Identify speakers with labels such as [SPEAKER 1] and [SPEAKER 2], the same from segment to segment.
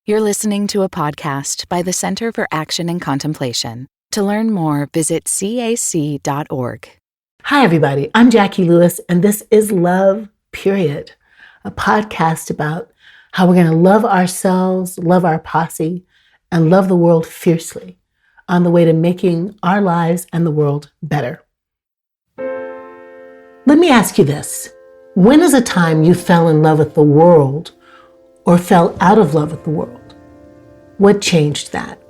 [SPEAKER 1] You're listening to a podcast by the Center for Action and Contemplation. To learn more, visit cac.org.
[SPEAKER 2] Hi, everybody. I'm Jacqui Lewis, and this is Love, Period, a podcast about how we're going to love ourselves, love our posse, and love the world fiercely on the way to making our lives and the world better. Let me ask you this. When is a time you fell in love with the world or fell out of love with the world? What changed that?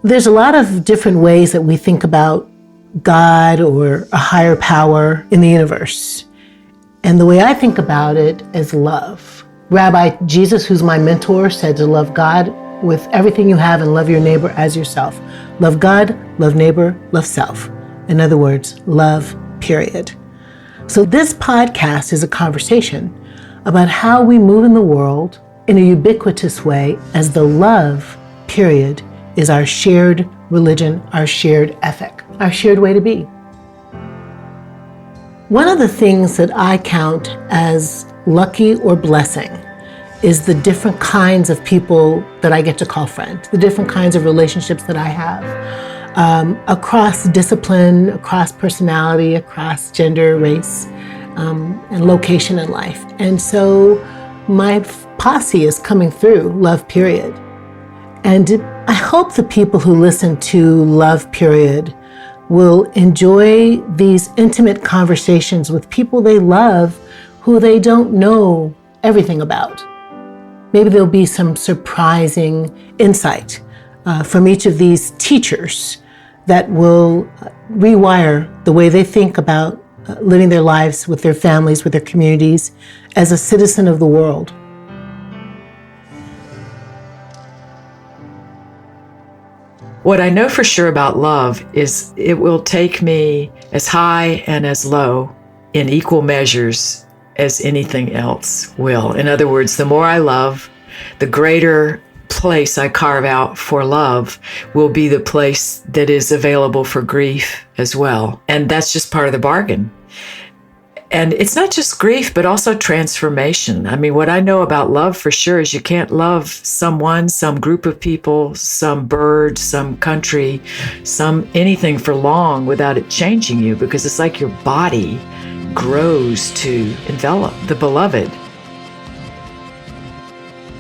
[SPEAKER 2] There's a lot of different ways that we think about God or a higher power in the universe. And the way I think about it is love. Rabbi Jesus, who's my mentor, said to love God with everything you have and love your neighbor as yourself. Love God, love neighbor, love self. In other words, love, period. So this podcast is a conversation about how we move in the world in a ubiquitous way as the love, period, is our shared religion, our shared ethic, our shared way to be. One of the things that I count as lucky or blessing is the different kinds of people that I get to call friends, the different kinds of relationships that I have across discipline, across personality, across gender, race, and location in life. And so my posse is coming through Love, Period. And I hope the people who listen to Love, Period will enjoy these intimate conversations with people they love who they don't know everything about. Maybe there'll be some surprising insight from each of these teachers that will rewire the way they think about living their lives with their families, with their communities, as a citizen of the world.
[SPEAKER 3] What I know for sure about love is it will take me as high and as low in equal measures as anything else will. In other words, the more I love, the greater place I carve out for love will be the place that is available for grief as well. And that's just part of the bargain. And it's not just grief, but also transformation. I mean, what I know about love for sure is you can't love someone, some group of people, some bird, some country, some anything for long without it changing you, because it's like your body grows to envelop the beloved.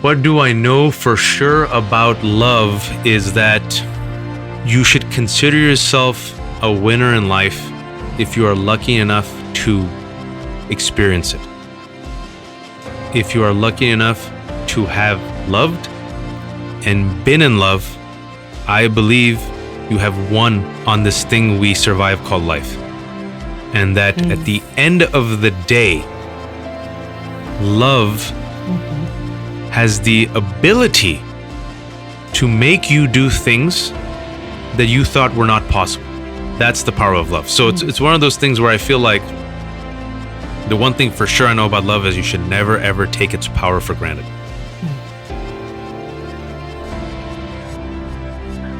[SPEAKER 4] What do I know for sure about love is that you should consider yourself a winner in life if you are lucky enough to experience it. If you are lucky enough to have loved and been in love, I believe you have won on this thing we survive called life. And that at the end of the day, love has the ability to make you do things that you thought were not possible. That's the power of love. So it's one of those things where I feel like the one thing for sure I know about love is you should never ever take its power for granted.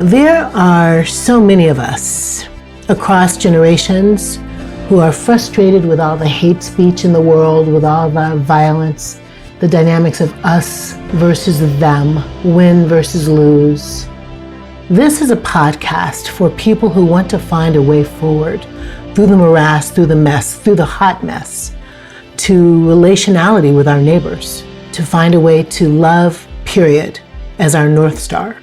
[SPEAKER 2] There are so many of us across generations who are frustrated with all the hate speech in the world, with all the violence, the dynamics of us versus them, win versus lose. This is a podcast for people who want to find a way forward through the morass, through the mess, through the hot mess, to relationality with our neighbors, to find a way to love, period, as our North Star.